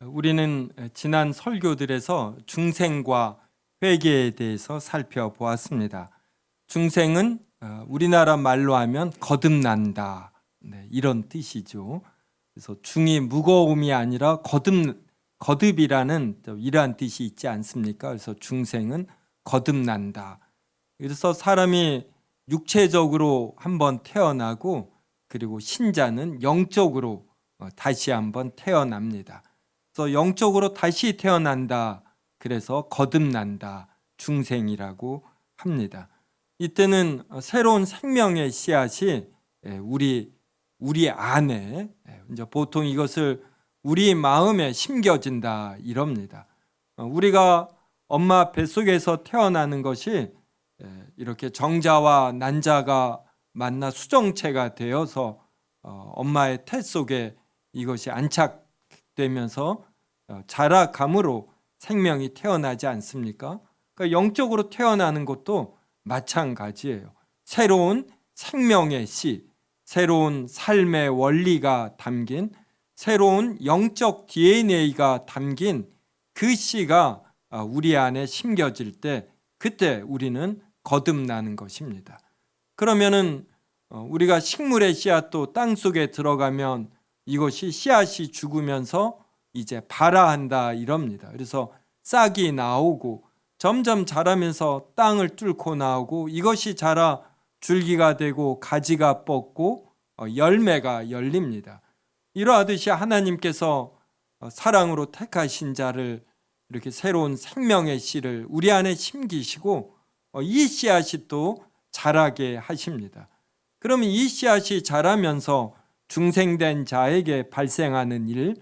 우리는 지난 설교들에서 중생과 회개에 대해서 살펴보았습니다. 중생은 우리나라 말로 하면 거듭난다, 이런 뜻이죠. 그래서 중이 무거움이 아니라 거듭이라는 이러한 뜻이 있지 않습니까? 그래서 중생은 거듭난다. 그래서 사람이 육체적으로 한번 태어나고, 그리고 신자는 영적으로 다시 한번 태어납니다. 그래서 영적으로 다시 태어난다, 그래서 거듭난다, 중생이라고 합니다. 이때는 새로운 생명의 씨앗이 우리 안에, 이제 보통 이것을 우리 마음에 심겨진다 이럽니다. 우리가 엄마 뱃속에서 태어나는 것이 이렇게 정자와 난자가 만나 수정체가 되어서 엄마의 태 속에 이것이 안착되면서 자라감으로 생명이 태어나지 않습니까? 그러니까 영적으로 태어나는 것도 마찬가지예요. 새로운 생명의 씨, 새로운 삶의 원리가 담긴, 새로운 영적 DNA가 담긴 그 씨가 우리 안에 심겨질 때, 그때 우리는 거듭나는 것입니다. 그러면은 우리가 식물의 씨앗도 땅 속에 들어가면 이것이 씨앗이 죽으면서 이제 발아한다 이럽니다. 그래서 싹이 나오고 점점 자라면서 땅을 뚫고 나오고, 이것이 자라 줄기가 되고 가지가 뻗고 열매가 열립니다. 이러하듯이 하나님께서 사랑으로 택하신 자를 이렇게 새로운 생명의 씨를 우리 안에 심기시고 이 씨앗이 또 자라게 하십니다. 그러면 이 씨앗이 자라면서 중생된 자에게 발생하는 일,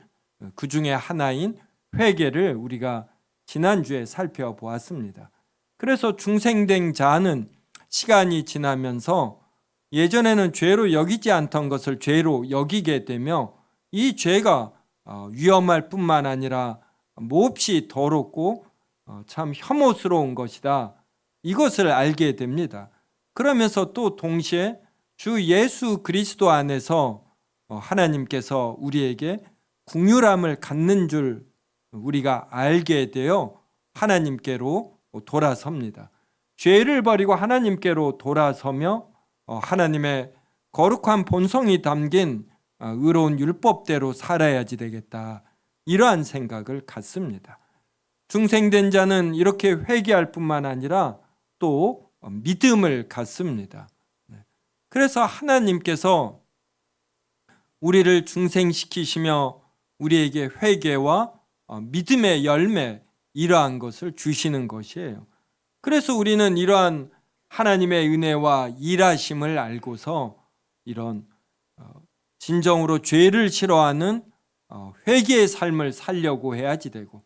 그 중에 하나인 회개를 우리가 지난주에 살펴보았습니다. 그래서 중생된 자는 시간이 지나면서 예전에는 죄로 여기지 않던 것을 죄로 여기게 되며, 이 죄가 위험할 뿐만 아니라 몹시 더럽고 참 혐오스러운 것이다, 이것을 알게 됩니다. 그러면서 또 동시에 주 예수 그리스도 안에서 하나님께서 우리에게 긍휼함을 갖는 줄 우리가 알게 되어 하나님께로 돌아섭니다. 죄를 버리고 하나님께로 돌아서며 하나님의 거룩한 본성이 담긴 의로운 율법대로 살아야지 되겠다, 이러한 생각을 갖습니다. 중생된 자는 이렇게 회개할 뿐만 아니라 또 믿음을 갖습니다. 그래서 하나님께서 우리를 중생시키시며 우리에게 회개와 믿음의 열매, 이러한 것을 주시는 것이에요. 그래서 우리는 이러한 하나님의 은혜와 일하심을 알고서 이런 진정으로 죄를 싫어하는 회개의 삶을 살려고 해야지 되고,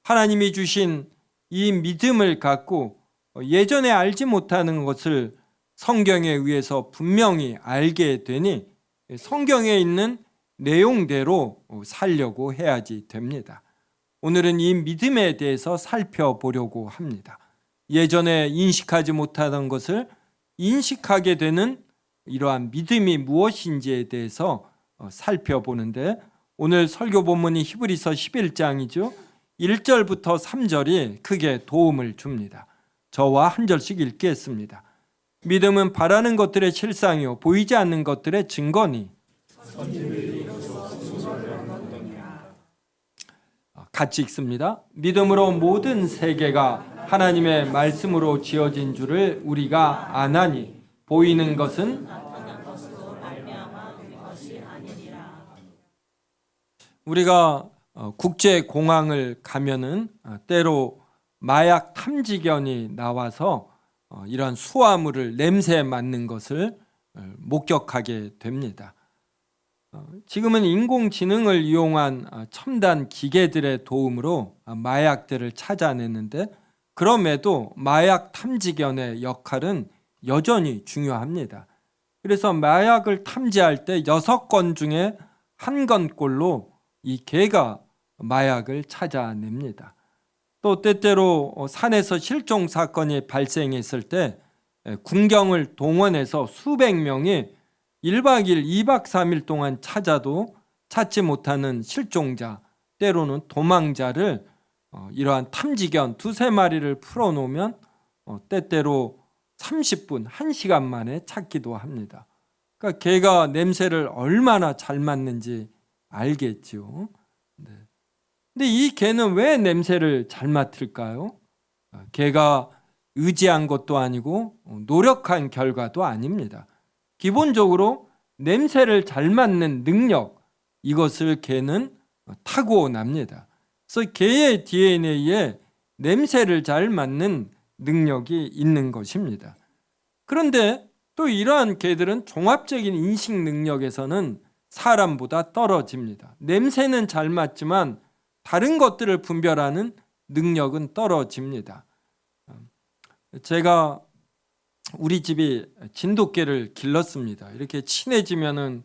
하나님이 주신 이 믿음을 갖고 예전에 알지 못하는 것을 성경에 의해서 분명히 알게 되니 성경에 있는 내용대로 살려고 해야지 됩니다. 오늘은 이 믿음에 대해서 살펴보려고 합니다. 예전에 인식하지 못하던 것을 인식하게 되는 이러한 믿음이 무엇인지에 대해서 살펴보는데, 오늘 설교 본문이 히브리서 11장이죠. 1절부터 3절이 크게 도움을 줍니다. 저와 한 절씩 읽겠습니다. 믿음은 바라는 것들의 실상이요 보이지 않는 것들의 증거니. 같이 읽습니다. 믿음으로 모든 세계가 하나님의 말씀으로 지어진 줄을 우리가 아나니 보이는 것은 우리가 국제공항을 가면은 때로 마약 탐지견이 나와서 이런 수화물을 냄새 맡는 것을 목격하게 됩니다. 지금은 인공지능을 이용한 첨단 기계들의 도움으로 마약들을 찾아내는데, 그럼에도 마약 탐지견의 역할은 여전히 중요합니다. 그래서 마약을 탐지할 때 6건 중에 1건꼴로 이 개가 마약을 찾아냅니다. 또 때때로 산에서 실종 사건이 발생했을 때 군경을 동원해서 수백 명이 1박 2일, 2박 3일 동안 찾아도 찾지 못하는 실종자, 때로는 도망자를 이러한 탐지견 두세 마리를 풀어놓으면 때때로 30분, 1시간 만에 찾기도 합니다. 그러니까 개가 냄새를 얼마나 잘 맡는지 알겠죠. 네. 근데 이 개는 왜 냄새를 잘 맡을까요? 개가 의지한 것도 아니고 노력한 결과도 아닙니다. 기본적으로 냄새를 잘 맡는 능력, 이것을 개는 타고납니다. 그래서 개의 DNA에 냄새를 잘 맡는 능력이 있는 것입니다. 그런데 또 이러한 개들은 종합적인 인식 능력에서는 사람보다 떨어집니다. 냄새는 잘 맡지만 다른 것들을 분별하는 능력은 떨어집니다. 제가 우리 집이 진돗개를 길렀습니다. 이렇게 친해지면은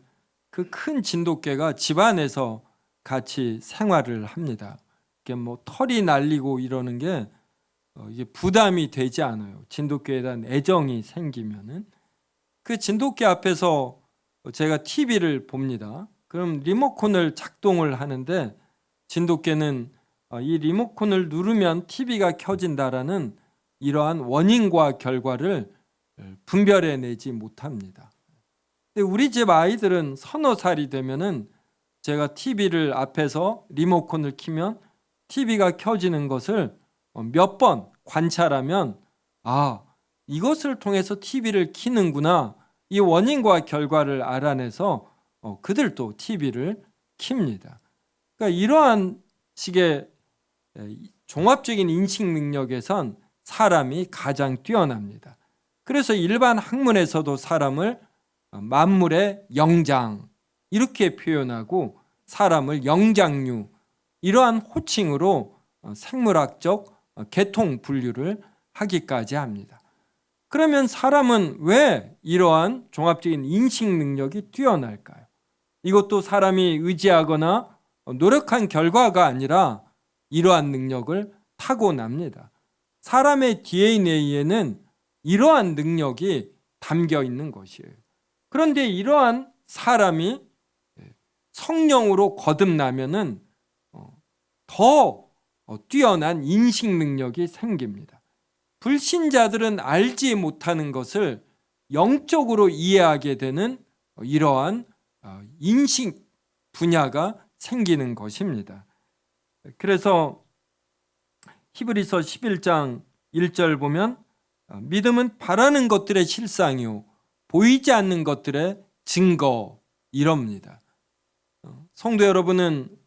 그 큰 진돗개가 집 안에서 같이 생활을 합니다. 이게 뭐 털이 날리고 이러는 게 이게 부담이 되지 않아요. 진돗개에 대한 애정이 생기면은 그 진돗개 앞에서 제가 TV를 봅니다. 그럼 리모컨을 작동을 하는데 진돗개는 이 리모컨을 누르면 TV가 켜진다라는 이러한 원인과 결과를 분별해내지 못합니다. 근데 우리 집 아이들은 서너 살이 되면은 제가 TV를 앞에서 리모컨을 키면 TV가 켜지는 것을 몇 번 관찰하면 이것을 통해서 TV를 키는구나, 이 원인과 결과를 알아내서 그들도 TV를 킵니다. 그러니까 이러한 식의 종합적인 인식 능력에선 사람이 가장 뛰어납니다. 그래서 일반 학문에서도 사람을 만물의 영장 이렇게 표현하고 사람을 영장류 이러한 호칭으로 생물학적 계통 분류를 하기까지 합니다. 그러면 사람은 왜 이러한 종합적인 인식 능력이 뛰어날까요? 이것도 사람이 의지하거나 노력한 결과가 아니라 이러한 능력을 타고납니다. 사람의 DNA에는 이러한 능력이 담겨 있는 것이에요. 그런데 이러한 사람이 성령으로 거듭나면은 더 뛰어난 인식 능력이 생깁니다. 불신자들은 알지 못하는 것을 영적으로 이해하게 되는 이러한 인식 분야가 생기는 것입니다. 그래서 히브리서 11장 1절 보면 믿음은 바라는 것들의 실상이요 보이지 않는 것들의 증거 이럽니다. 성도 여러분은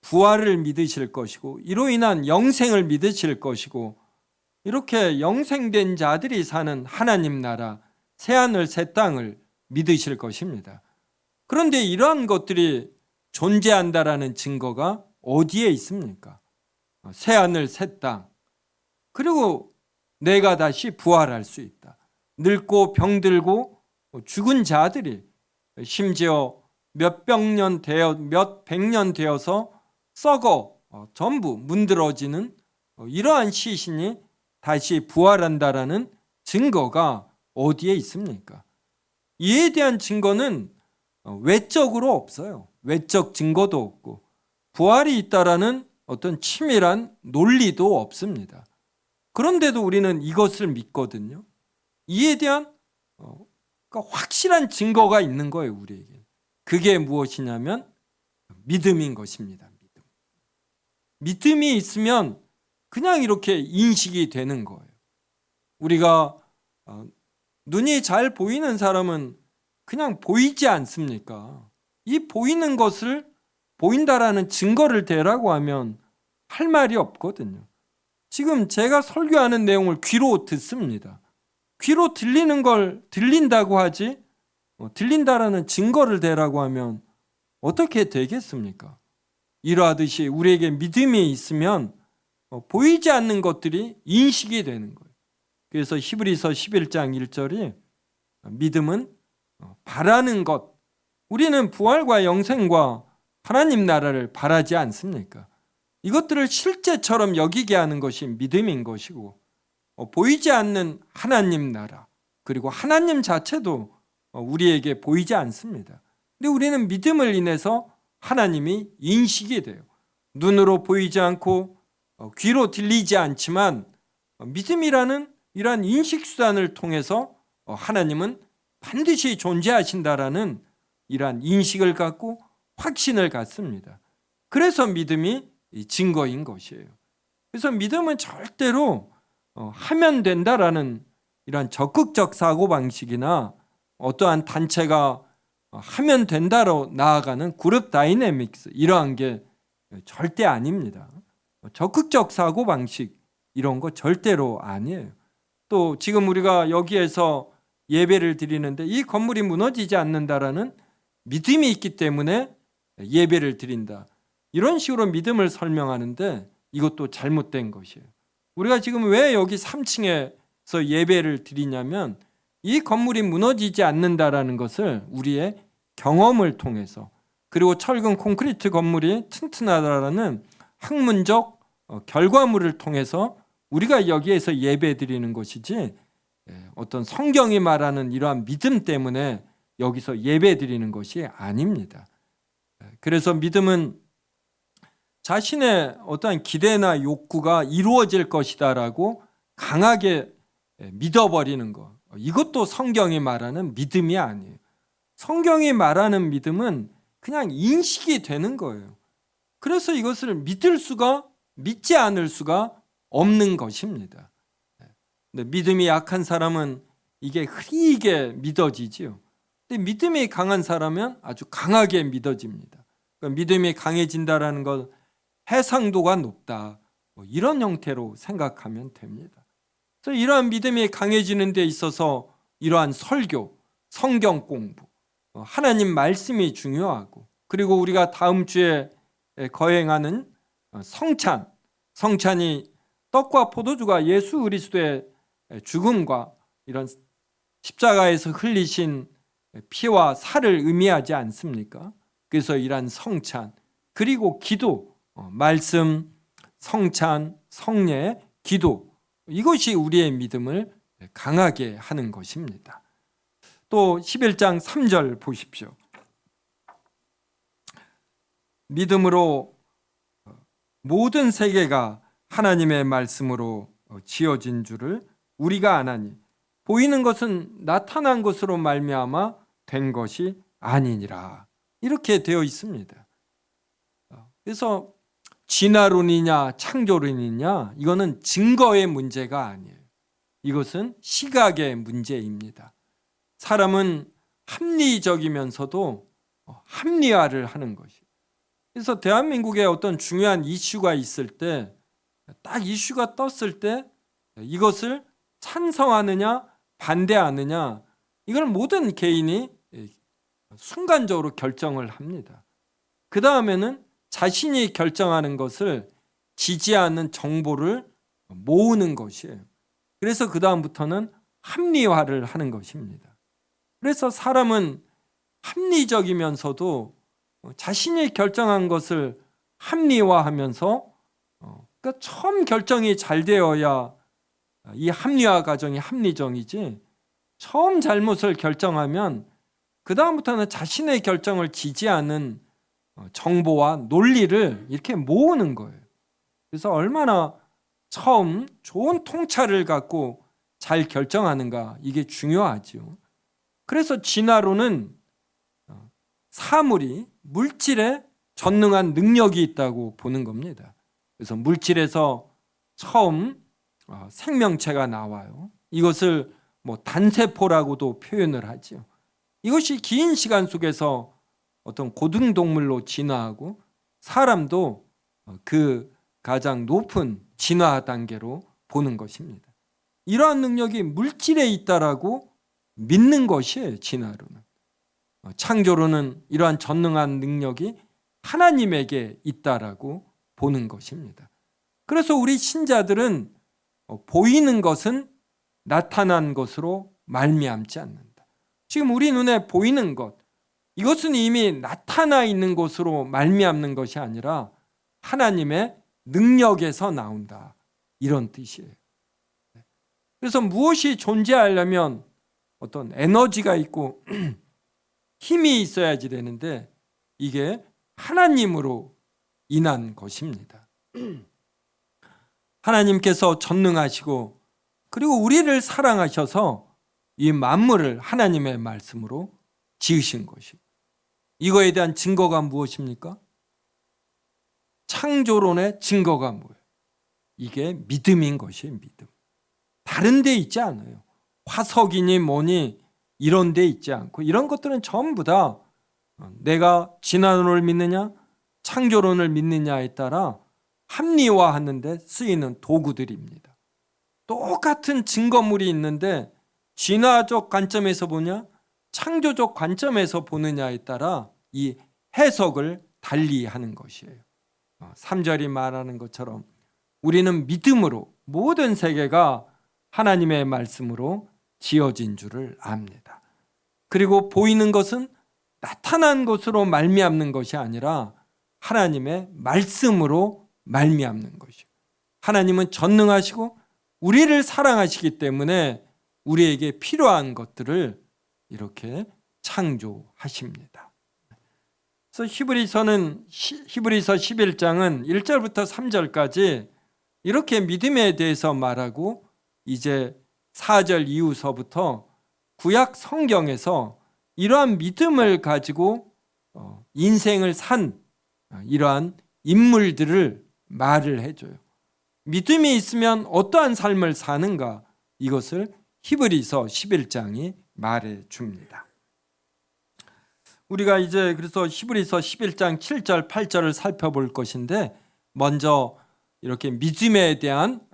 부활을 믿으실 것이고 이로 인한 영생을 믿으실 것이고 이렇게 영생된 자들이 사는 하나님 나라 새하늘 새 땅을 믿으실 것입니다. 그런데 이러한 것들이 존재한다라는 증거가 어디에 있습니까? 새하늘 새 땅, 그리고 내가 다시 부활할 수 있다. 늙고 병들고 죽은 자들이 심지어 몇 백 년 되어서 썩어 전부 문드러지는 이러한 시신이 다시 부활한다라는 증거가 어디에 있습니까? 이에 대한 증거는 외적으로 없어요. 외적 증거도 없고 부활이 있다라는 어떤 치밀한 논리도 없습니다. 그런데도 우리는 이것을 믿거든요. 이에 대한 확실한 증거가 있는 거예요, 우리에게. 그게 무엇이냐면 믿음인 것입니다. 믿음이 있으면 그냥 이렇게 인식이 되는 거예요. 우리가 눈이 잘 보이는 사람은 그냥 보이지 않습니까? 이 보이는 것을 보인다라는 증거를 대라고 하면 할 말이 없거든요. 지금 제가 설교하는 내용을 귀로 듣습니다. 귀로 들리는 걸 들린다고 하지 들린다라는 증거를 대라고 하면 어떻게 되겠습니까? 이러하듯이 우리에게 믿음이 있으면 보이지 않는 것들이 인식이 되는 거예요. 그래서 히브리서 11장 1절이 믿음은 바라는 것, 우리는 부활과 영생과 하나님 나라를 바라지 않습니까? 이것들을 실제처럼 여기게 하는 것이 믿음인 것이고 보이지 않는 하나님 나라 그리고 하나님 자체도 우리에게 보이지 않습니다. 근데 우리는 믿음을 인해서 하나님이 인식이 돼요. 눈으로 보이지 않고 귀로 들리지 않지만 믿음이라는 이러한 인식수단을 통해서 하나님은 반드시 존재하신다라는 이러한 인식을 갖고 확신을 갖습니다. 그래서 믿음이 증거인 것이에요. 그래서 믿음은 절대로 하면 된다라는 이러한 적극적 사고방식이나 어떠한 단체가 하면 된다로 나아가는 그룹 다이내믹스 이러한 게 절대 아닙니다. 적극적 사고방식 이런 거 절대로 아니에요. 또 지금 우리가 여기에서 예배를 드리는데 이 건물이 무너지지 않는다라는 믿음이 있기 때문에 예배를 드린다. 이런 식으로 믿음을 설명하는데 이것도 잘못된 것이에요. 우리가 지금 왜 여기 3층에서 예배를 드리냐면 이 건물이 무너지지 않는다라는 것을 우리의 경험을 통해서 그리고 철근 콘크리트 건물이 튼튼하다라는 학문적 결과물을 통해서 우리가 여기에서 예배 드리는 것이지 어떤 성경이 말하는 이러한 믿음 때문에 여기서 예배 드리는 것이 아닙니다. 그래서 믿음은 자신의 어떠한 기대나 욕구가 이루어질 것이다라고 강하게 믿어버리는 것, 이것도 성경이 말하는 믿음이 아니에요. 성경이 말하는 믿음은 그냥 인식이 되는 거예요. 그래서 이것을 믿지 않을 수가 없는 것입니다. 근데 믿음이 약한 사람은 이게 흐리게 믿어지지요. 근데 믿음이 강한 사람은 아주 강하게 믿어집니다. 그러니까 믿음이 강해진다라는 것, 해상도가 높다, 이런 형태로 생각하면 됩니다. 그래서 이러한 믿음이 강해지는 데 있어서 이러한 설교, 성경 공부, 하나님 말씀이 중요하고, 그리고 우리가 다음 주에 거행하는 성찬이 떡과 포도주가 예수 그리스도의 죽음과 이런 십자가에서 흘리신 피와 살을 의미하지 않습니까? 그래서 이러한 성찬, 그리고 기도, 말씀, 성찬, 성례, 기도, 이것이 우리의 믿음을 강하게 하는 것입니다. 또 11장 3절 보십시오. 믿음으로 모든 세계가 하나님의 말씀으로 지어진 줄을 우리가 아나니 보이는 것은 나타난 것으로 말미암아 된 것이 아니니라. 이렇게 되어 있습니다. 그래서 진화론이냐 창조론이냐 이거는 증거의 문제가 아니에요. 이것은 시각의 문제입니다. 사람은 합리적이면서도 합리화를 하는 것이에요. 그래서 대한민국에 어떤 중요한 이슈가 있을 때, 딱 이슈가 떴을 때 이것을 찬성하느냐 반대하느냐, 이걸 모든 개인이 순간적으로 결정을 합니다. 그 다음에는 자신이 결정하는 것을 지지하는 정보를 모으는 것이에요. 그래서 그 다음부터는 합리화를 하는 것입니다. 그래서 사람은 합리적이면서도 자신이 결정한 것을 합리화하면서, 그러니까 처음 결정이 잘 되어야 이 합리화 과정이 합리적이지, 처음 잘못을 결정하면 그 다음부터는 자신의 결정을 지지하는 정보와 논리를 이렇게 모으는 거예요. 그래서 얼마나 처음 좋은 통찰을 갖고 잘 결정하는가, 이게 중요하죠. 그래서 진화론은 사물이 물질에 전능한 능력이 있다고 보는 겁니다. 그래서 물질에서 처음 생명체가 나와요. 이것을 단세포라고도 표현을 하죠. 이것이 긴 시간 속에서 어떤 고등동물로 진화하고 사람도 그 가장 높은 진화 단계로 보는 것입니다. 이러한 능력이 물질에 있다라고 믿는 것이에요. 진화론은. 창조론은 이러한 전능한 능력이 하나님에게 있다라고 보는 것입니다. 그래서 우리 신자들은 보이는 것은 나타난 것으로 말미암지 않는다. 지금 우리 눈에 보이는 것, 이것은 이미 나타나 있는 것으로 말미암는 것이 아니라 하나님의 능력에서 나온다, 이런 뜻이에요. 그래서 무엇이 존재하려면 어떤 에너지가 있고 힘이 있어야지 되는데, 이게 하나님으로 인한 것입니다. 하나님께서 전능하시고 그리고 우리를 사랑하셔서 이 만물을 하나님의 말씀으로 지으신 것이고, 이거에 대한 증거가 무엇입니까? 창조론의 증거가 뭐예요? 이게 믿음인 것이에요. 믿음. 다른 데 있지 않아요. 화석이니 뭐니 이런 데 있지 않고, 이런 것들은 전부 다 내가 진화론을 믿느냐 창조론을 믿느냐에 따라 합리화하는 데 쓰이는 도구들입니다. 똑같은 증거물이 있는데 진화적 관점에서 보냐 창조적 관점에서 보느냐에 따라 이 해석을 달리하는 것이에요. 3절이 말하는 것처럼 우리는 믿음으로 모든 세계가 하나님의 말씀으로 지어진 줄을 압니다. 그리고 보이는 것은 나타난 것으로 말미암는 것이 아니라 하나님의 말씀으로 말미암는 것이요. 하나님은 전능하시고 우리를 사랑하시기 때문에 우리에게 필요한 것들을 이렇게 창조하십니다. 그래서 히브리서 11장은 1절부터 3절까지 이렇게 믿음에 대해서 말하고, 이제 4절 이후서부터 구약 성경에서 이러한 믿음을 가지고 인생을 산 이러한 인물들을 말을 해줘요. 믿음이 있으면 어떠한 삶을 사는가, 이것을 히브리서 11장이 말해줍니다. 우리가 이제 그래서 히브리서 11장 7절 8절을 살펴볼 것인데, 먼저 이렇게 믿음에 대한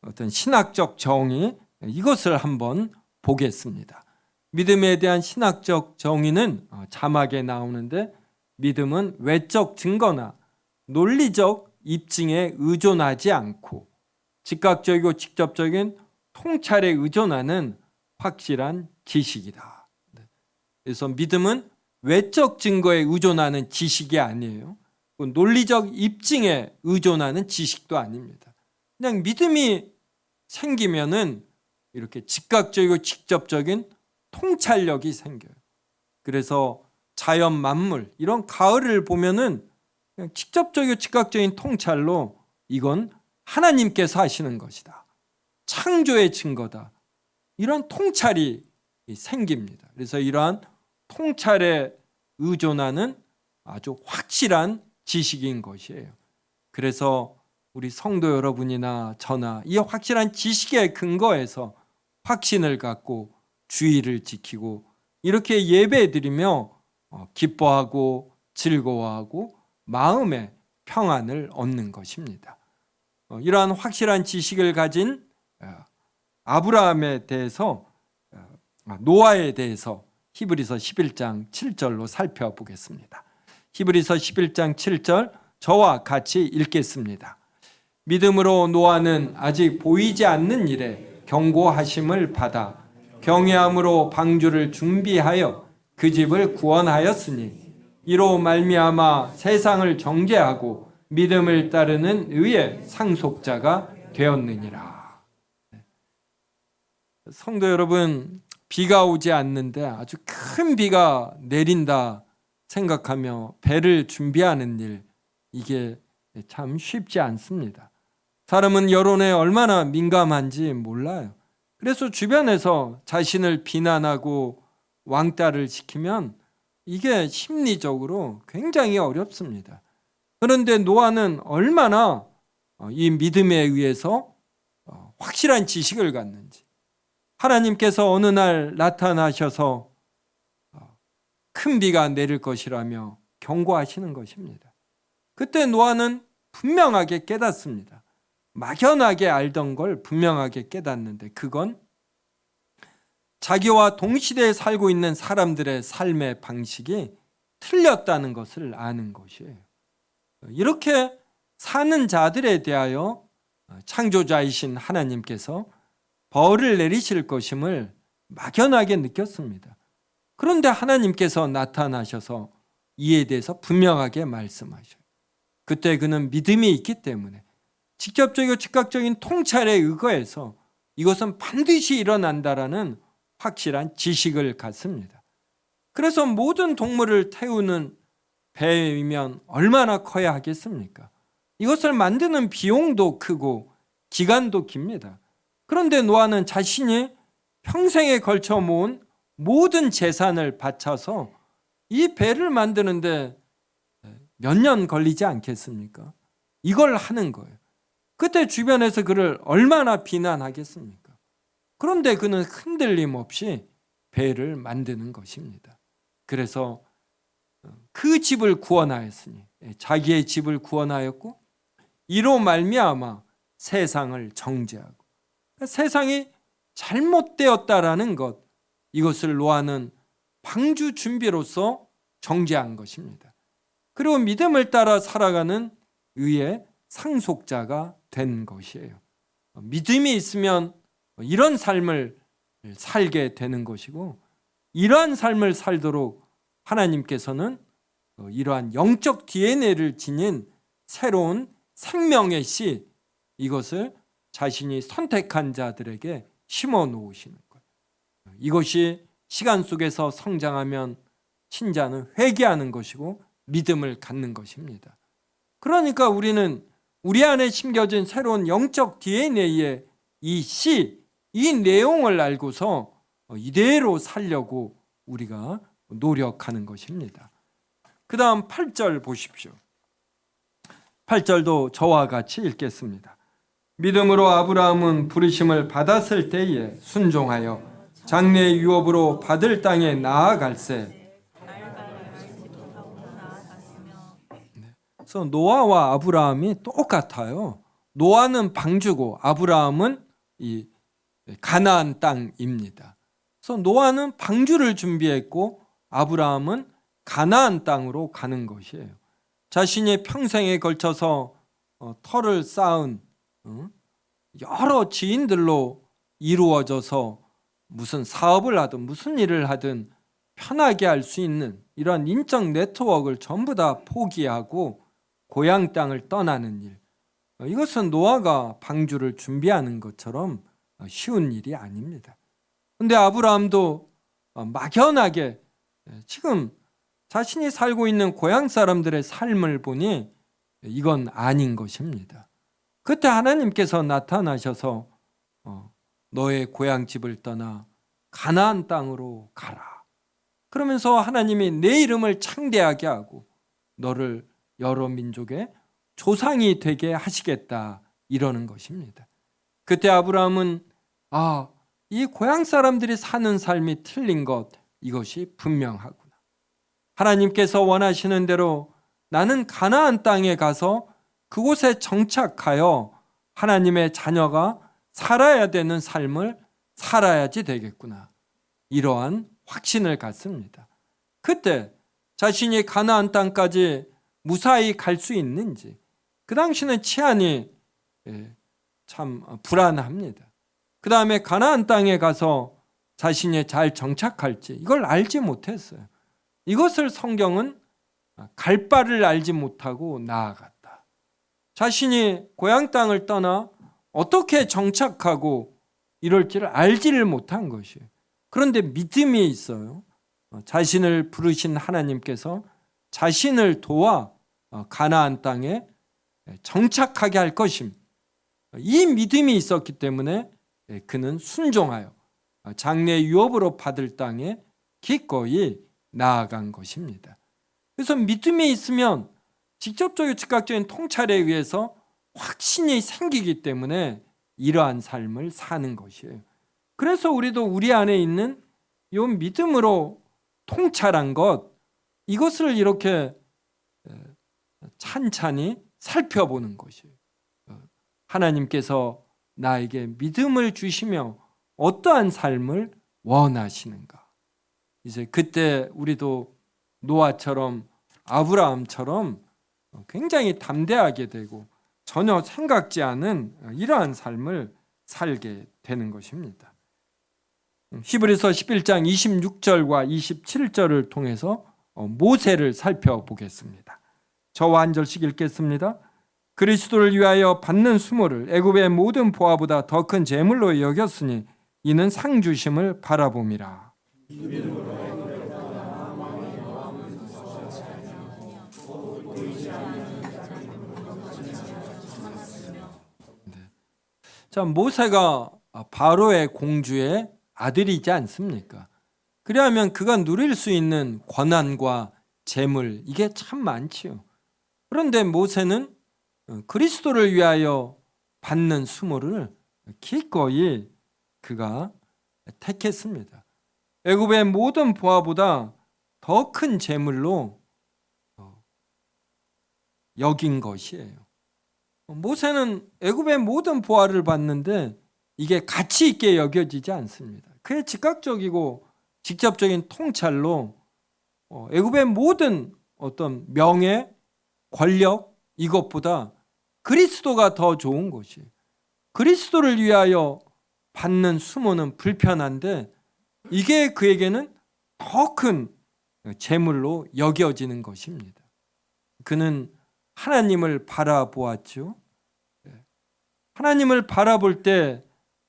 어떤 신학적 정의, 이것을 한번 보겠습니다. 믿음에 대한 신학적 정의는 자막에 나오는데, 믿음은 외적 증거나 논리적 입증에 의존하지 않고 즉각적이고 직접적인 통찰에 의존하는 확실한 지식이다. 그래서 믿음은 외적 증거에 의존하는 지식이 아니에요. 논리적 입증에 의존하는 지식도 아닙니다. 그냥 믿음이 생기면은 이렇게 즉각적이고 직접적인 통찰력이 생겨요. 그래서 자연 만물, 이런 가을을 보면은 그냥 직접적이고 즉각적인 통찰로 이건 하나님께서 하시는 것이다, 창조의 증거다, 이런 통찰이 생깁니다. 그래서 이러한 통찰에 의존하는 아주 확실한 지식인 것이에요. 그래서 우리 성도 여러분이나 저나 이 확실한 지식의 근거에서 확신을 갖고 주의를 지키고 이렇게 예배드리며 기뻐하고 즐거워하고 마음의 평안을 얻는 것입니다. 이러한 확실한 지식을 가진 아브라함에 대해서, 노아에 대해서 히브리서 11장 7절로 살펴보겠습니다. 히브리서 11장 7절 저와 같이 읽겠습니다. 믿음으로 노아는 아직 보이지 않는 일에 경고하심을 받아 경외함으로 방주를 준비하여 그 집을 구원하였으니 이로 말미암아 세상을 정죄하고 믿음을 따르는 의의 상속자가 되었느니라. 성도 여러분, 비가 오지 않는데 아주 큰 비가 내린다 생각하며 배를 준비하는 일, 이게 참 쉽지 않습니다. 사람은 여론에 얼마나 민감한지 몰라요. 그래서 주변에서 자신을 비난하고 왕따를 시키면 이게 심리적으로 굉장히 어렵습니다. 그런데 노아는 얼마나 이 믿음에 의해서 확실한 지식을 갖는지, 하나님께서 어느 날 나타나셔서 큰 비가 내릴 것이라며 경고하시는 것입니다. 그때 노아는 분명하게 깨닫습니다. 막연하게 알던 걸 분명하게 깨닫는데, 그건 자기와 동시대에 살고 있는 사람들의 삶의 방식이 틀렸다는 것을 아는 것이에요. 이렇게 사는 자들에 대하여 창조자이신 하나님께서 벌을 내리실 것임을 막연하게 느꼈습니다. 그런데 하나님께서 나타나셔서 이에 대해서 분명하게 말씀하셔요. 그때 그는 믿음이 있기 때문에 직접적이고 즉각적인 통찰에 의거해서 이것은 반드시 일어난다라는 확실한 지식을 갖습니다. 그래서 모든 동물을 태우는 배이면 얼마나 커야 하겠습니까? 이것을 만드는 비용도 크고 기간도 깁니다. 그런데 노아는 자신이 평생에 걸쳐 모은 모든 재산을 바쳐서 이 배를 만드는데 몇 년 걸리지 않겠습니까? 이걸 하는 거예요. 그때 주변에서 그를 얼마나 비난하겠습니까? 그런데 그는 흔들림 없이 배를 만드는 것입니다. 그래서 그 집을 구원하였으니, 자기의 집을 구원하였고 이로 말미암아 세상을 정죄하고, 세상이 잘못되었다라는 것, 이것을 노아는 방주 준비로서 정죄한 것입니다. 그리고 믿음을 따라 살아가는 의의 상속자가 된 것이에요. 믿음이 있으면 이런 삶을 살게 되는 것이고, 이러한 삶을 살도록 하나님께서는 이러한 영적 DNA를 지닌 새로운 생명의 씨, 이것을 자신이 선택한 자들에게 심어 놓으시는 거예요. 이것이 시간 속에서 성장하면 신자는 회개하는 것이고 믿음을 갖는 것입니다. 그러니까 우리는 우리 안에 심겨진 새로운 영적 DNA의 이 씨, 이 내용을 알고서 이대로 살려고 우리가 노력하는 것입니다. 그 다음 8절 보십시오. 8절도 저와 같이 읽겠습니다. 믿음으로 아브라함은 부르심을 받았을 때에 순종하여 장래 유업으로 받을 땅에 나아갈세. 그래서 노아와 아브라함이 똑같아요. 노아는 방주고 아브라함은 이 가나안 땅입니다. 그래서 노아는 방주를 준비했고 아브라함은 가나안 땅으로 가는 것이에요. 자신이 평생에 걸쳐서 터를 쌓은 여러 지인들로 이루어져서 무슨 사업을 하든 무슨 일을 하든 편하게 할 수 있는 이런 인적 네트워크를 전부 다 포기하고 고향 땅을 떠나는 일, 이것은 노아가 방주를 준비하는 것처럼 쉬운 일이 아닙니다. 그런데 아브라함도 막연하게 지금 자신이 살고 있는 고향 사람들의 삶을 보니 이건 아닌 것입니다. 그때 하나님께서 나타나셔서 너의 고향 집을 떠나 가나안 땅으로 가라. 그러면서 하나님이 내 이름을 창대하게 하고 너를 여러 민족의 조상이 되게 하시겠다, 이러는 것입니다. 그때 아브라함은 이 고향 사람들이 사는 삶이 틀린 것, 이것이 분명하구나. 하나님께서 원하시는 대로 나는 가나안 땅에 가서 그곳에 정착하여 하나님의 자녀가 살아야 되는 삶을 살아야지 되겠구나, 이러한 확신을 갖습니다. 그때 자신이 가나안 땅까지 무사히 갈 수 있는지, 그 당시는 치안이 참 불안합니다. 그 다음에 가나안 땅에 가서 자신이 잘 정착할지 이걸 알지 못했어요. 이것을 성경은 갈 바를 알지 못하고 나아갔다. 자신이 고향 땅을 떠나 어떻게 정착하고 이럴지를 알지를 못한 것이에요. 그런데 믿음이 있어요. 자신을 부르신 하나님께서 자신을 도와 가나안 땅에 정착하게 할 것임, 이 믿음이 있었기 때문에 그는 순종하여 장래 유업으로 받을 땅에 기꺼이 나아간 것입니다. 그래서 믿음이 있으면 직접적이고 즉각적인 통찰에 의해서 확신이 생기기 때문에 이러한 삶을 사는 것이에요. 그래서 우리도 우리 안에 있는 이 믿음으로 통찰한 것, 이것을 이렇게 찬찬히 살펴보는 것이에요. 하나님께서 나에게 믿음을 주시며 어떠한 삶을 원하시는가. 이제 그때 우리도 노아처럼 아브라함처럼 굉장히 담대하게 되고 전혀 생각지 않은 이러한 삶을 살게 되는 것입니다. 히브리서 11장 26절과 27절을 통해서 모세를 살펴보겠습니다. 저와 한 절씩 읽겠습니다. 그리스도를 위하여 받는 수모를 애굽의 모든 보화보다 더 큰 재물로 여겼으니 이는 상 주심을 바라봄이라. 자, 모세가 바로의 공주의 아들이지 않습니까? 그리하면 그가 누릴 수 있는 권한과 재물, 이게 참 많지요. 그런데 모세는 그리스도를 위하여 받는 수모를 기꺼이 그가 택했습니다. 애굽의 모든 보화보다 더 큰 재물로 여긴 것이에요. 모세는 애굽의 모든 보화를 받는데 이게 가치 있게 여겨지지 않습니다. 그의 즉각적이고 직접적인 통찰로 애굽의 모든 어떤 명예, 권력, 이것보다 그리스도가 더 좋은 것이에요. 그리스도를 위하여 받는 수모는 불편한데 이게 그에게는 더 큰 재물로 여겨지는 것입니다. 그는 하나님을 바라보았죠. 하나님을 바라볼 때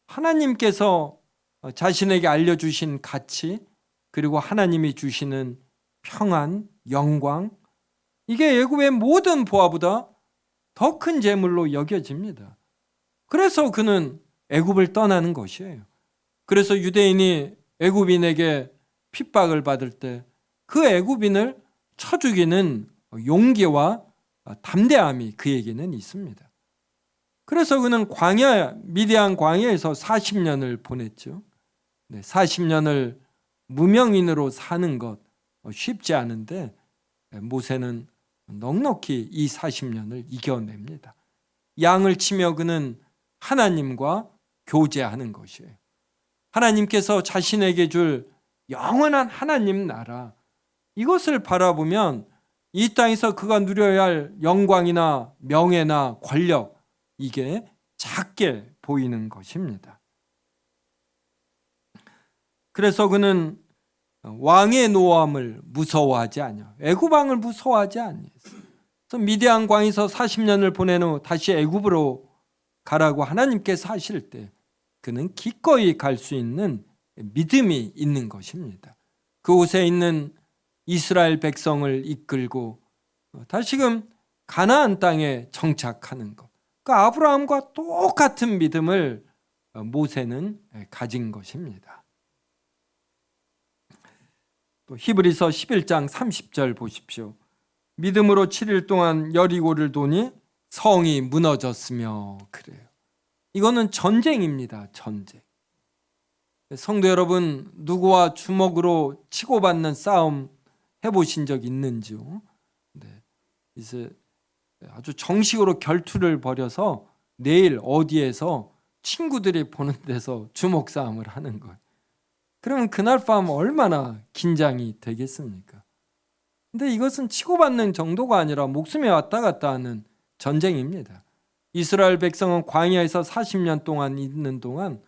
하나님께서 자신에게 알려주신 가치, 그리고 하나님이 주시는 평안, 영광, 이게 애굽의 모든 보화보다 더 큰 재물로 여겨집니다. 그래서 그는 애굽을 떠나는 것이에요. 그래서 유대인이 애굽인에게 핍박을 받을 때 그 애굽인을 쳐 죽이는 용기와 담대함이 그에게는 있습니다. 그래서 그는 미디안 광야에서 40년을 보냈죠. 40년을 무명인으로 사는 것 쉽지 않은데 모세는 넉넉히 이 40년을 이겨냅니다. 양을 치며 그는 하나님과 교제하는 것이에요. 하나님께서 자신에게 줄 영원한 하나님 나라, 이것을 바라보면 이 땅에서 그가 누려야 할 영광이나 명예나 권력, 이게 작게 보이는 것입니다. 그래서 그는 왕의 노함을 무서워하지 않아요. 애굽 왕을 무서워하지 않아요. 그래서 미디안 광에서 40년을 보낸 후 다시 애굽으로 가라고 하나님께서 하실 때 그는 기꺼이 갈 수 있는 믿음이 있는 것입니다. 그곳에 있는 이스라엘 백성을 이끌고 다시금 가나안 땅에 정착하는 것, 그 아브라함과 똑같은 믿음을 모세는 가진 것입니다. 또 히브리서 11장 30절 보십시오. 믿음으로 7일 동안 여리고를 도니 성이 무너졌으며, 그래요. 이거는 전쟁입니다. 전쟁. 성도 여러분, 누구와 주먹으로 치고받는 싸움 해보신 적 있는지요? 네. 이제 아주 정식으로 결투를 벌여서 내일 어디에서 친구들이 보는 데서 주먹 싸움을 하는 거예요. 그러면 그날 밤 얼마나 긴장이 되겠습니까? 근데 이것은 치고받는 정도가 아니라 목숨에 왔다 갔다 하는 전쟁입니다. 이스라엘 백성은 광야에서 40년 동안 있는 동안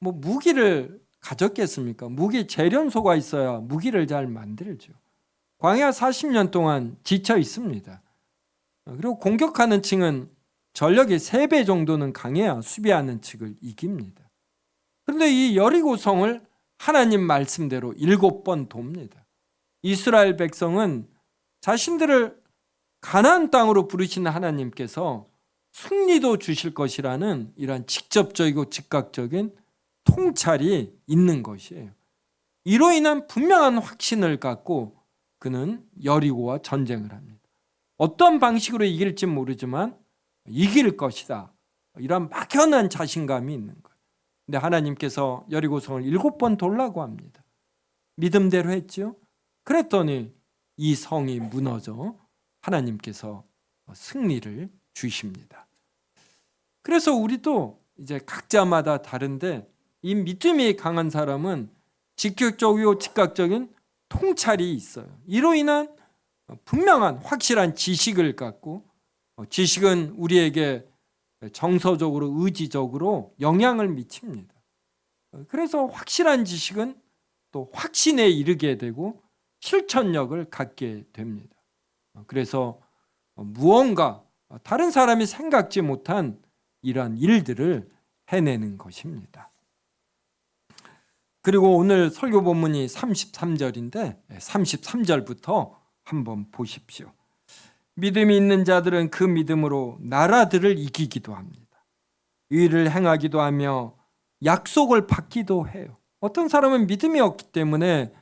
뭐 무기를 가졌겠습니까? 무기 재련소가 있어야 무기를 잘 만들죠. 광야 40년 동안 지쳐 있습니다. 그리고 공격하는 층은 전력의 3배 정도는 강해야 수비하는 측을 이깁니다. 그런데 이 여리고성을 하나님 말씀대로 7번 돕니다. 이스라엘 백성은 자신들을 가나안 땅으로 부르시는 하나님께서 승리도 주실 것이라는 이러한 직접적이고 즉각적인 통찰이 있는 것이에요. 이로 인한 분명한 확신을 갖고 그는 여리고와 전쟁을 합니다. 어떤 방식으로 이길지 모르지만 이길 것이다, 이런 막연한 자신감이 있는 거예요. 근데 하나님께서 여리고성을 7번 돌라고 합니다. 믿음대로 했죠. 그랬더니 이 성이 무너져 하나님께서 승리를 주십니다. 그래서 우리도 이제 각자마다 다른데 이 믿음이 강한 사람은 직격적이고 즉각적인 통찰이 있어요. 이로 인한 분명한 확실한 지식을 갖고, 지식은 우리에게 정서적으로 의지적으로 영향을 미칩니다. 그래서 확실한 지식은 또 확신에 이르게 되고 실천력을 갖게 됩니다. 그래서 무언가 다른 사람이 생각지 못한 이러한 일들을 해내는 것입니다. 그리고 오늘 설교 본문이 33절인데 33절부터 한번 보십시오. 믿음이 있는 자들은 그 믿음으로 나라들을 이기기도 합니다. 의를 행하기도 하며 약속을 받기도 해요. 어떤 사람은 믿음이 없기 때문에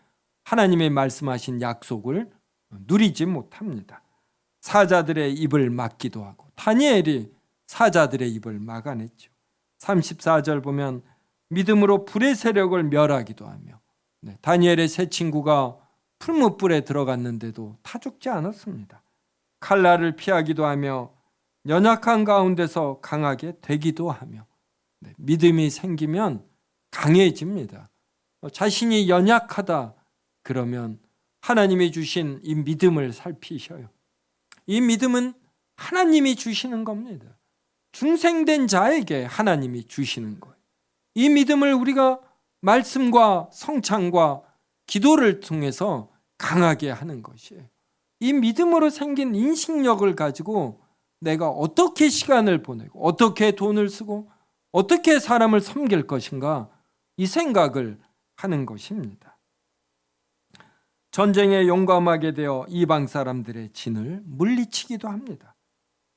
하나님의 말씀하신 약속을 누리지 못합니다. 사자들의 입을 막기도 하고, 다니엘이 사자들의 입을 막아냈죠. 34절 보면 믿음으로 불의 세력을 멸하기도 하며, 다니엘의 세 친구가 풀무불에 들어갔는데도 타 죽지 않았습니다. 칼날을 피하기도 하며 연약한 가운데서 강하게 되기도 하며, 믿음이 생기면 강해집니다. 자신이 연약하다 그러면 하나님이 주신 이 믿음을 살피셔요. 이 믿음은 하나님이 주시는 겁니다. 중생된 자에게 하나님이 주시는 거예요. 이 믿음을 우리가 말씀과 성찬과 기도를 통해서 강하게 하는 것이에요. 이 믿음으로 생긴 인식력을 가지고 내가 어떻게 시간을 보내고 어떻게 돈을 쓰고 어떻게 사람을 섬길 것인가, 이 생각을 하는 것입니다. 전쟁에 용감하게 되어 이방 사람들의 진을 물리치기도 합니다.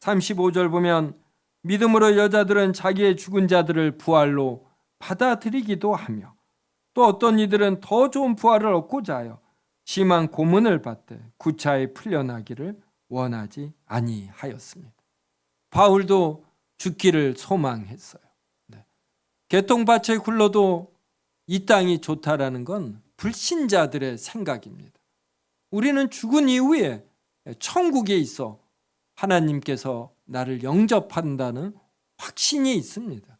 35절 보면 믿음으로 여자들은 자기의 죽은 자들을 부활로 받아들이기도 하며, 또 어떤 이들은 더 좋은 부활을 얻고자 하여 심한 고문을 받되 구차히 풀려나기를 원하지 아니하였습니다. 바울도 죽기를 소망했어요. 개통밭에 굴러도 이 땅이 좋다라는 건 불신자들의 생각입니다. 우리는 죽은 이후에 천국에 있어 하나님께서 나를 영접한다는 확신이 있습니다.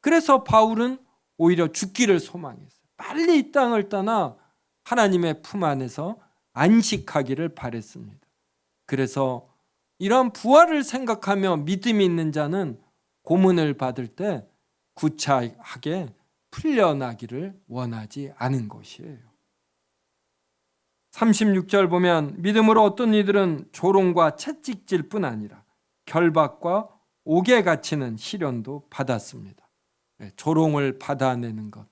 그래서 바울은 오히려 죽기를 소망했어요. 빨리 이 땅을 떠나 하나님의 품 안에서 안식하기를 바랬습니다. 그래서 이런 부활을 생각하며 믿음이 있는 자는 고문을 받을 때 구차하게 풀려나기를 원하지 않은 것이에요. 36절 보면 믿음으로 어떤 이들은 조롱과 채찍질 뿐 아니라 결박과 옥에 갇히는 시련도 받았습니다. 조롱을 받아내는 것,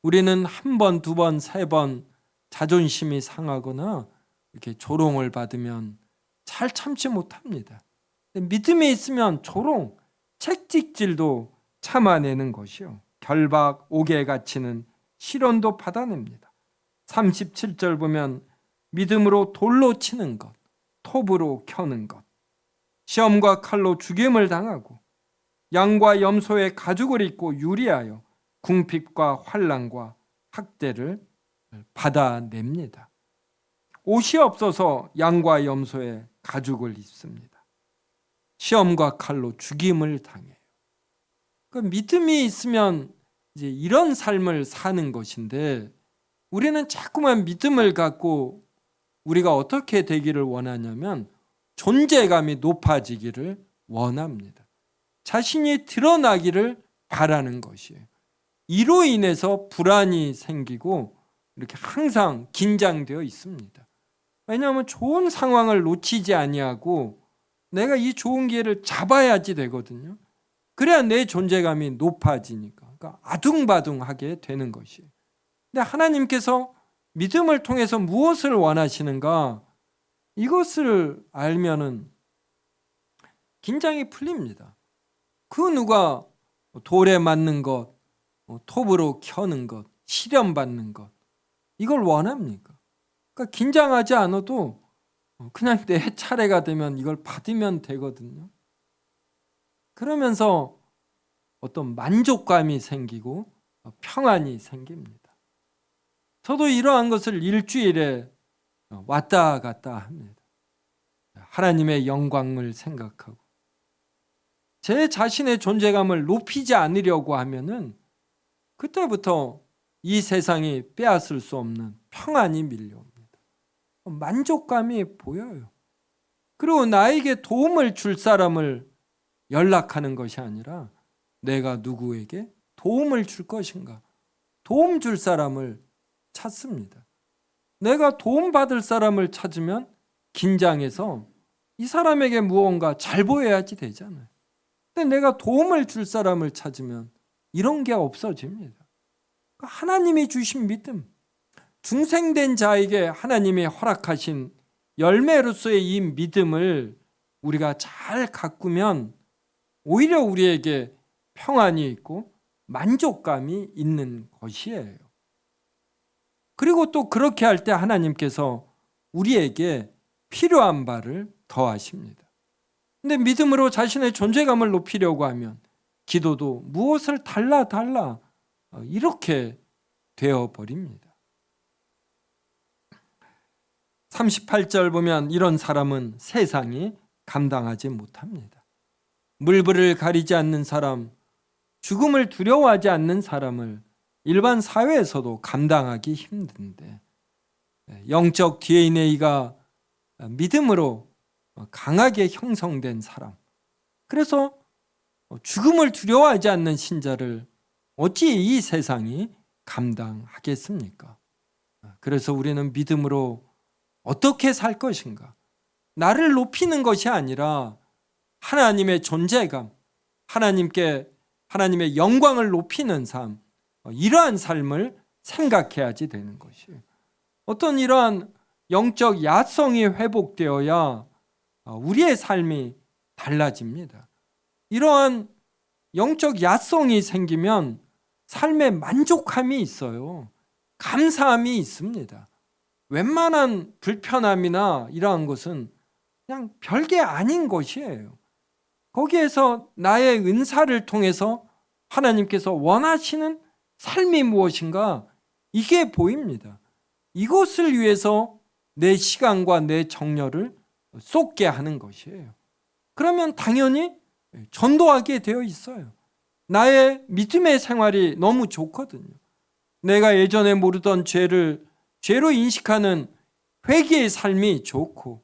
우리는 한 번, 두 번, 세 번 자존심이 상하거나 이렇게 조롱을 받으면 잘 참지 못합니다. 믿음이 있으면 조롱, 채찍질도 참아내는 것이요, 결박, 옥에 갇히는 시련도 받아냅니다. 37절 보면 믿음으로 돌로 치는 것, 톱으로 켜는 것, 시험과 칼로 죽임을 당하고 양과 염소의 가죽을 입고 유리하여 궁핍과 환난과 학대를 받아냅니다. 옷이 없어서 양과 염소의 가죽을 입습니다. 시험과 칼로 죽임을 당해요. 그 믿음이 있으면 이제 이런 삶을 사는 것인데, 우리는 자꾸만 믿음을 갖고 우리가 어떻게 되기를 원하냐면 존재감이 높아지기를 원합니다. 자신이 드러나기를 바라는 것이에요. 이로 인해서 불안이 생기고 이렇게 항상 긴장되어 있습니다. 왜냐하면 좋은 상황을 놓치지 아니하고 내가 이 좋은 기회를 잡아야지 되거든요. 그래야 내 존재감이 높아지니까. 그러니까 아둥바둥하게 되는 것이에요. 근데 하나님께서 믿음을 통해서 무엇을 원하시는가, 이것을 알면은 긴장이 풀립니다. 그 누가 돌에 맞는 것, 톱으로 켜는 것, 시련 받는 것, 이걸 원합니까? 그러니까 긴장하지 않아도 그냥 내 차례가 되면 이걸 받으면 되거든요. 그러면서 어떤 만족감이 생기고 평안이 생깁니다. 저도 이러한 것을 일주일에 왔다 갔다 합니다. 하나님의 영광을 생각하고 제 자신의 존재감을 높이지 않으려고 하면은 그때부터 이 세상이 빼앗을 수 없는 평안이 밀려옵니다. 만족감이 보여요. 그리고 나에게 도움을 줄 사람을 연락하는 것이 아니라 내가 누구에게 도움을 줄 것인가, 도움 줄 사람을 찾습니다. 내가 도움받을 사람을 찾으면 긴장해서 이 사람에게 무언가 잘 보여야지 되잖아요. 근데 내가 도움을 줄 사람을 찾으면 이런 게 없어집니다. 하나님이 주신 믿음, 중생된 자에게 하나님이 허락하신 열매로서의 이 믿음을 우리가 잘 가꾸면 오히려 우리에게 평안이 있고 만족감이 있는 것이에요. 그리고 또 그렇게 할 때 하나님께서 우리에게 필요한 바를 더하십니다. 근데 믿음으로 자신의 존재감을 높이려고 하면 기도도 무엇을 달라 이렇게 되어버립니다. 38절 보면 이런 사람은 세상이 감당하지 못합니다. 물불을 가리지 않는 사람, 죽음을 두려워하지 않는 사람을 일반 사회에서도 감당하기 힘든데 영적 DNA가 믿음으로 강하게 형성된 사람, 그래서 죽음을 두려워하지 않는 신자를 어찌 이 세상이 감당하겠습니까? 그래서 우리는 믿음으로 어떻게 살 것인가? 나를 높이는 것이 아니라 하나님의 존재감, 하나님의 영광을 높이는 삶, 이러한 삶을 생각해야지 되는 것이에요. 어떤 이러한 영적 야성이 회복되어야 우리의 삶이 달라집니다. 이러한 영적 야성이 생기면 삶에 만족함이 있어요. 감사함이 있습니다. 웬만한 불편함이나 이러한 것은 그냥 별게 아닌 것이에요. 거기에서 나의 은사를 통해서 하나님께서 원하시는 삶이 무엇인가, 이게 보입니다. 이것을 위해서 내 시간과 내 정열을 쏟게 하는 것이에요. 그러면 당연히 전도하게 되어 있어요. 나의 믿음의 생활이 너무 좋거든요. 내가 예전에 모르던 죄를 죄로 인식하는 회개의 삶이 좋고,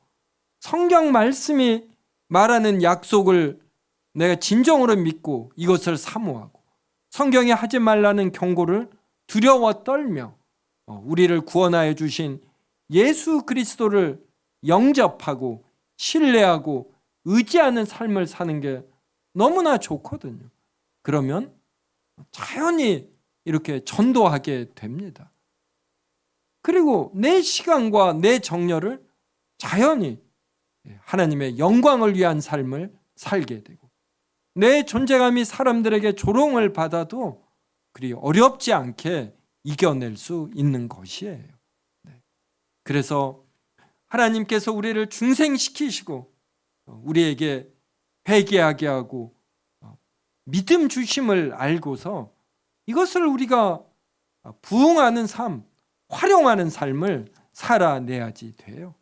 성경 말씀이 말하는 약속을 내가 진정으로 믿고 이것을 사모하고, 성경에 하지 말라는 경고를 두려워 떨며 우리를 구원하여 주신 예수 그리스도를 영접하고 신뢰하고 의지하는 삶을 사는 게 너무나 좋거든요. 그러면 자연히 이렇게 전도하게 됩니다. 그리고 내 시간과 내 정열을 자연히 하나님의 영광을 위한 삶을 살게 되고, 내 존재감이 사람들에게 조롱을 받아도 그리 어렵지 않게 이겨낼 수 있는 것이에요. 그래서 하나님께서 우리를 중생시키시고 우리에게 회개하게 하고 믿음 주심을 알고서 이것을 우리가 부응하는 삶, 활용하는 삶을 살아내야지 돼요.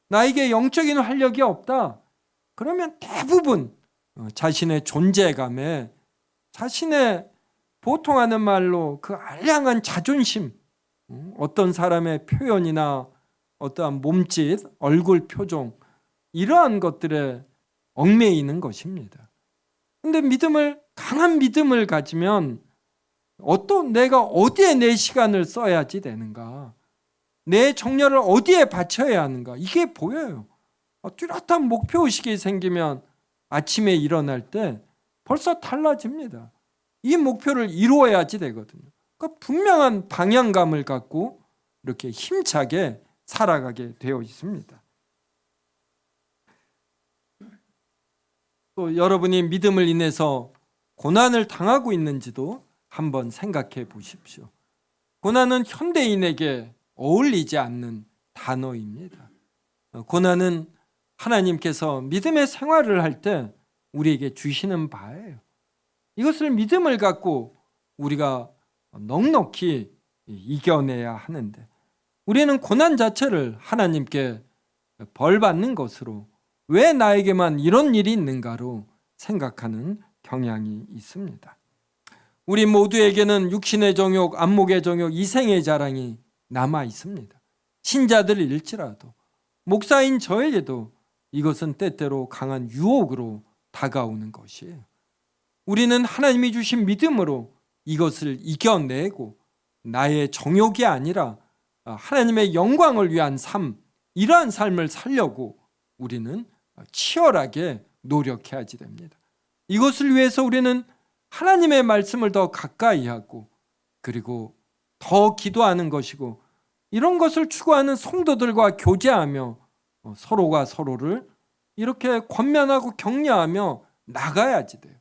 나에게 영적인 활력이 없다, 그러면 대부분 자신의 존재감에, 자신의 보통 하는 말로 그 알량한 자존심, 어떤 사람의 표현이나 어떠한 몸짓, 얼굴 표정, 이러한 것들에 얽매이는 것입니다. 그런데 강한 믿음을 가지면 내가 어디에 내 시간을 써야지 되는가, 내 정열을 어디에 바쳐야 하는가, 이게 보여요. 뚜렷한 목표의식이 생기면 아침에 일어날 때 벌써 달라집니다. 이 목표를 이루어야지 되거든요. 그러니까 분명한 방향감을 갖고 이렇게 힘차게 살아가게 되어 있습니다. 또 여러분이 믿음을 인해서 고난을 당하고 있는지도 한번 생각해 보십시오. 고난은 현대인에게 어울리지 않는 단어입니다. 고난은 하나님께서 믿음의 생활을 할 때 우리에게 주시는 바예요. 이것을 믿음을 갖고 우리가 넉넉히 이겨내야 하는데, 우리는 고난 자체를 하나님께 벌 받는 것으로, 왜 나에게만 이런 일이 있는가로 생각하는 경향이 있습니다. 우리 모두에게는 육신의 정욕, 안목의 정욕, 이생의 자랑이 남아 있습니다. 신자들일지라도, 목사인 저에게도 이것은 때때로 강한 유혹으로 다가오는 것이에요. 우리는 하나님이 주신 믿음으로 이것을 이겨내고 나의 정욕이 아니라 하나님의 영광을 위한 삶, 이러한 삶을 살려고 우리는 치열하게 노력해야지 됩니다. 이것을 위해서 우리는 하나님의 말씀을 더 가까이 하고, 그리고 더 기도하는 것이고, 이런 것을 추구하는 성도들과 교제하며 서로가 서로를 이렇게 권면하고 격려하며 나가야지 돼요.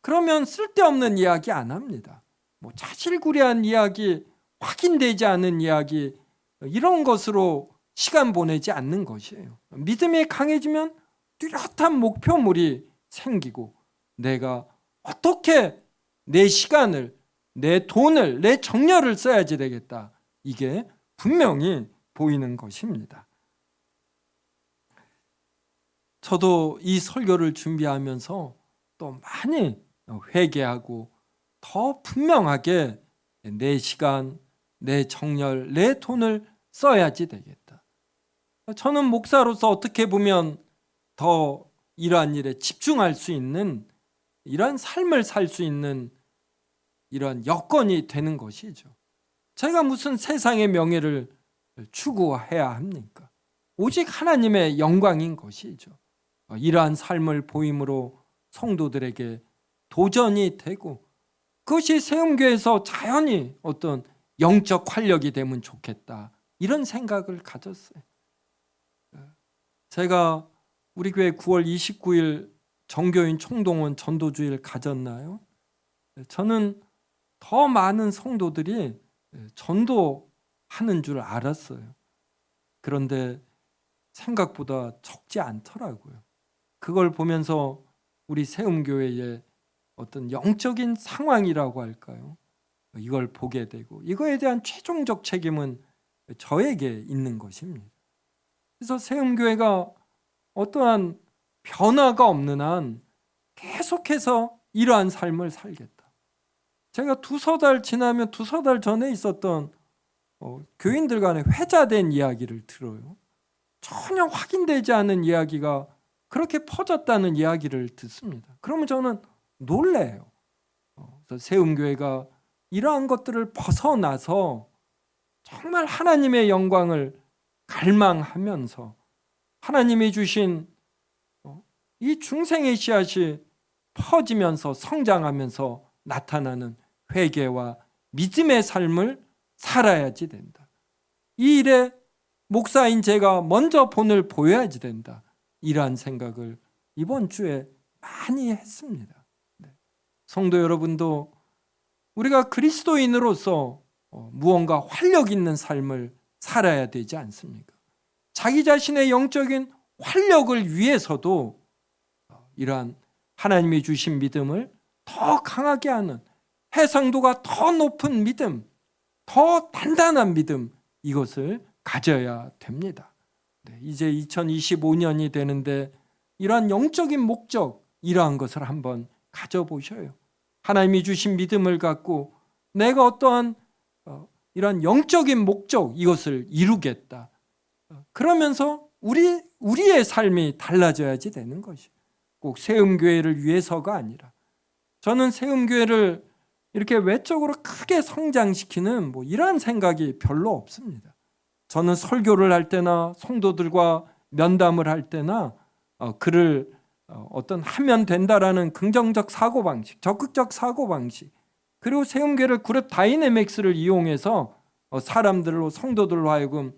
그러면 쓸데없는 이야기 안 합니다. 뭐 자질구레한 이야기, 확인되지 않은 이야기, 이런 것으로 시간 보내지 않는 것이에요. 믿음이 강해지면 뚜렷한 목표물이 생기고 내가 어떻게 내 시간을, 내 돈을, 내 정열을 써야지 되겠다. 이게 분명히 보이는 것입니다. 저도 이 설교를 준비하면서 또 많이 회개하고 더 분명하게 내 시간, 내 정열, 내 돈을 써야지 되겠다. 저는 목사로서 어떻게 보면 더 이러한 일에 집중할 수 있는, 이러한 삶을 살 수 있는 이러한 여건이 되는 것이죠. 제가 무슨 세상의 명예를 추구해야 합니까? 오직 하나님의 영광인 것이죠. 이러한 삶을 보임으로 성도들에게 도전이 되고 그것이 세움교회에서 자연히 어떤 영적 활력이 되면 좋겠다, 이런 생각을 가졌어요. 제가 우리 교회 9월 29일 정교인 총동원 전도주일 가졌나요? 저는 더 많은 성도들이 전도하는 줄 알았어요. 그런데 생각보다 적지 않더라고요. 그걸 보면서 우리 세움교회의 어떤 영적인 상황이라고 할까요? 이걸 보게 되고 이거에 대한 최종적 책임은 저에게 있는 것입니다. 그래서 세움교회가 어떠한 변화가 없는 한 계속해서 이러한 삶을 살겠다. 제가 두서 달 지나면 두서 달 전에 있었던 교인들 간에 회자된 이야기를 들어요. 전혀 확인되지 않은 이야기가 그렇게 퍼졌다는 이야기를 듣습니다. 그러면 저는 놀래요. 그래서 세움교회가 이러한 것들을 벗어나서 정말 하나님의 영광을 갈망하면서 하나님이 주신 이 중생의 씨앗이 퍼지면서 성장하면서 나타나는 회개와 믿음의 삶을 살아야지 된다. 이 일에 목사인 제가 먼저 본을 보여야지 된다. 이러한 생각을 이번 주에 많이 했습니다. 성도 여러분도 우리가 그리스도인으로서 무언가 활력 있는 삶을 살아야 되지 않습니까? 자기 자신의 영적인 활력을 위해서도 이러한 하나님이 주신 믿음을 더 강하게 하는, 해상도가 더 높은 믿음, 더 단단한 믿음, 이것을 가져야 됩니다. 이제 2025년이 되는데 이러한 영적인 목적, 이러한 것을 한번 가져보셔요. 하나님이 주신 믿음을 갖고 내가 어떠한 이러한 영적인 목적, 이것을 이루겠다. 그러면서 우리의 삶이 달라져야지 되는 것이에요. 꼭 세움교회를 위해서가 아니라, 저는 세움교회를 이렇게 외적으로 크게 성장시키는 이러한 생각이 별로 없습니다. 저는 설교를 할 때나 성도들과 면담을 할 때나 그를 어떤 하면 된다라는 긍정적 사고방식, 적극적 사고방식, 그리고 세움교회를 그룹 다이내믹스를 이용해서 사람들로, 성도들로 하여금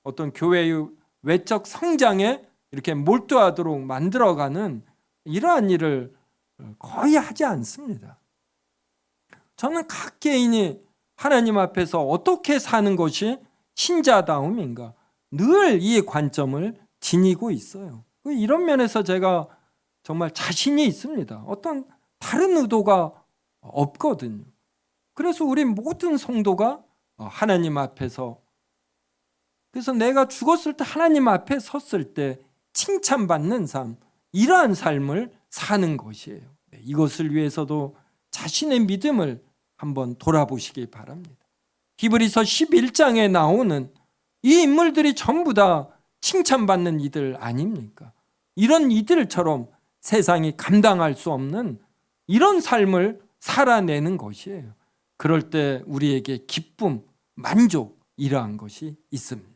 어떤 교회의 외적 성장에 이렇게 몰두하도록 만들어가는 이러한 일을 거의 하지 않습니다. 저는 각 개인이 하나님 앞에서 어떻게 사는 것이 신자다움인가, 늘 이 관점을 지니고 있어요. 이런 면에서 제가 정말 자신이 있습니다. 어떤 다른 의도가 없거든요. 그래서 우리 모든 성도가 하나님 앞에서, 그래서 내가 죽었을 때 하나님 앞에 섰을 때 칭찬받는 삶, 이러한 삶을 사는 것이에요. 이것을 위해서도 자신의 믿음을 한번 돌아보시기 바랍니다. 히브리서 11장에 나오는 이 인물들이 전부 다 칭찬받는 이들 아닙니까? 이런 이들처럼 세상이 감당할 수 없는 이런 삶을 살아내는 것이에요. 그럴 때 우리에게 기쁨, 만족, 이러한 것이 있습니다.